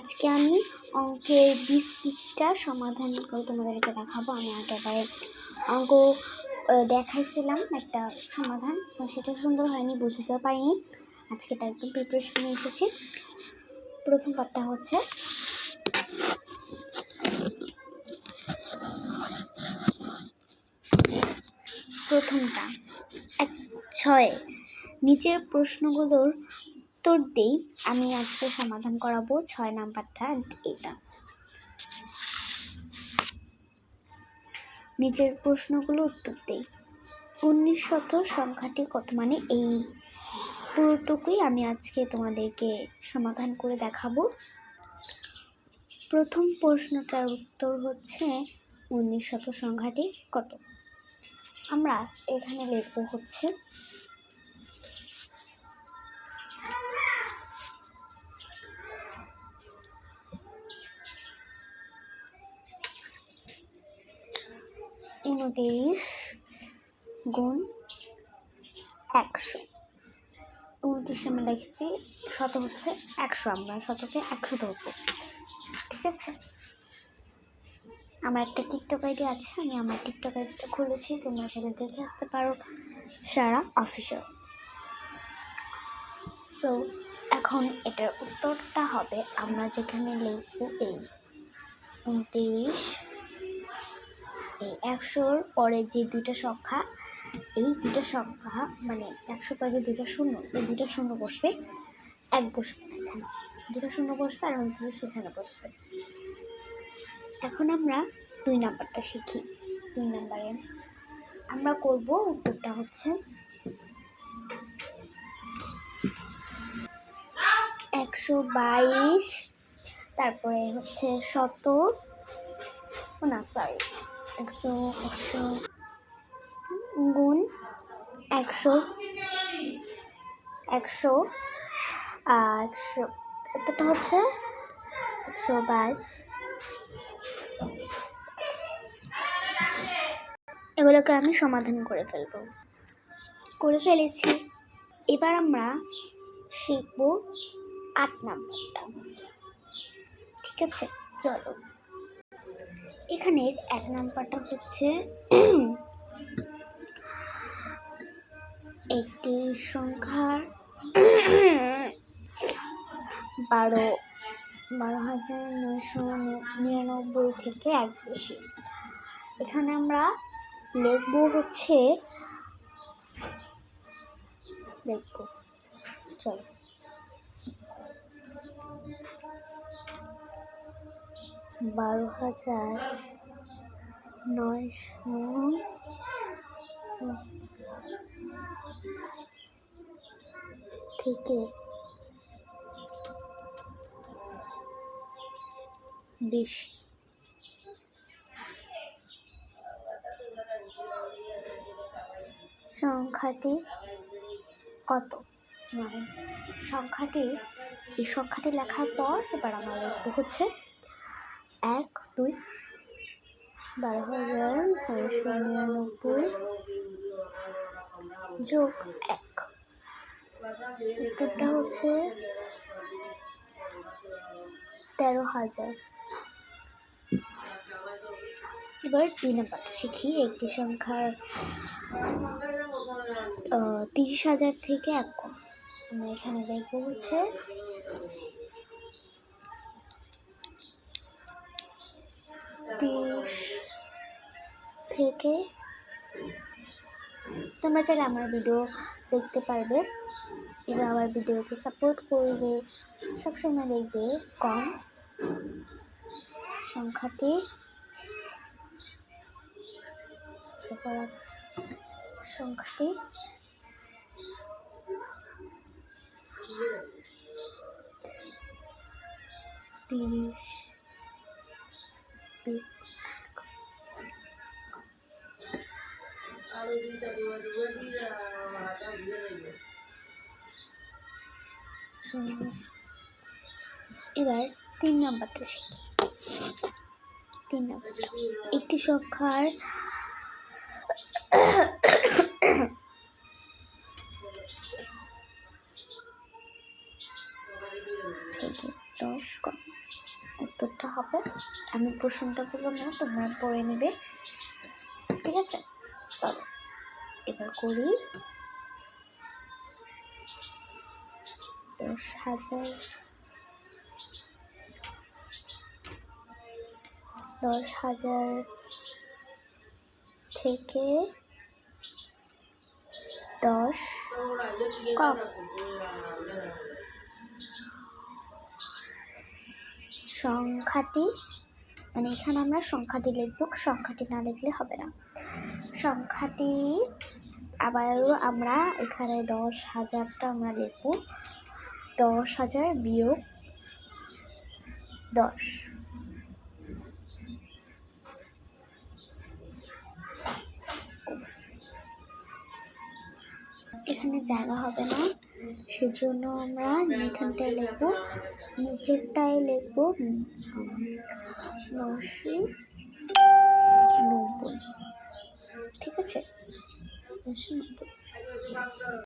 আজকে আমি অঙ্কের 20 পৃষ্ঠা সমাধান করে তোমাদেরকে দেখাবো। আমি একেবারে অঙ্ক দেখাইছিলাম একটা সমাধান, তো সেটা সুন্দর হয়নি, বুঝতে পারিনি। আজকে এটা একদম প্রিপারেশন নিয়ে এসেছি। প্রথম পার্টটা হচ্ছে প্রথমটা 6 নিচের প্রশ্নগুলোর উত্তর দেই। আমি আজকে সমাধান করাবো 6 নাম্বারটা। এটা নিচের প্রশ্নগুলো উত্তর দেই। 1900 সংখ্যাটি কত, মানে এই পুরোটুকুই আমি আজকে তোমাদেরকে সমাধান করে দেখাবো। প্রথম প্রশ্নটার উত্তর হচ্ছে 1900 সংখ্যাটি কত। আমরা এখানে লিখবো হচ্ছে (29 গুণ 100)। 29 আমরা লিখেছি, শত হচ্ছে 100, আমরা শতকে 100 ধরবো, ঠিক আছে। আমার একটা টিকটক আইডি আছে, আমি আমার টিকটক আইডিটা খুলেছি, তোমরা সেটা দেখে আসতে পারো, সারা অফিসিয়াল। সো এখন এটার উত্তরটা হবে, আমরা যেখানে লিখবো এই 29, এই 100-র পরে যে দুইটা সংখ্যা, এই দুইটা সংখ্যা মানে 100 পরে যে দুইটা শূন্য, এই দুইটা শূন্য বসবে, 1 বসবে না, এখানে দুটো শূন্য বসবে আর 29 সেখানে বসবে। এখন আমরা 2 নাম্বারটা শিখি। 2 নাম্বারে আমরা করব, উত্তরটা হচ্ছে 122, তারপরে হচ্ছে 100 গুণ 100 উত্তরটা হচ্ছে 122। এগুলোকে আমি সমাধান করে ফেলেছি। এবার আমরা শিখব 8 নাম্বারটা, ঠিক আছে। চলো, এখানে 1 নাম্বারটা হচ্ছে একটি সংখ্যার 12,999 থেকে 1 বেশি। এখানে আমরা লিখবো হচ্ছে, চলো 12,900 থেকে বেশি। সংখ্যাটি কত, মানে এই সংখ্যাটি লেখার পর এবার আমরা লিখবো হচ্ছে 1, 2, 12,999 যোগ 1, উত্তরটা হচ্ছে 13,000। এবার 2 নাম্বারটা শিখি। একটি সংখ্যার 30,000 থেকে 1 কম। আমরা এখানে দেখবো হচ্ছে 30 থেকে, তোমরা চাইলে আমার ভিডিও দেখতে পারবে, এবার আমার ভিডিওকে সাপোর্ট করবে, সবসময় দেখবে কম সংখ্যাটি 30 এবার 3 নাম্বারটা শিখি। 3 নাম্বার, একটি সংখ্যার থেকে 10 কম। উত্তরটা হবে, আমি প্রশ্নটা বলবো না, তোমরা পড়ে নেবে, ঠিক আছে? চলো এবার করি। 10,000 থেকে 10 কম। সংখ্যাটি, মানে এখানে আমরা সংখ্যাটি লিখব, সংখ্যাটি না লিখলে হবে না। সংখ্যাটি আবারও আমরা এখানে 10,000টা আমরা লিখব, 10,000 বিয়োগ 10। এখানে জায়গা হবে না, সেজন্য আমরা এখানটায় লিখব, নিচেরটায় লিখব 990, ঠিক আছে? 990।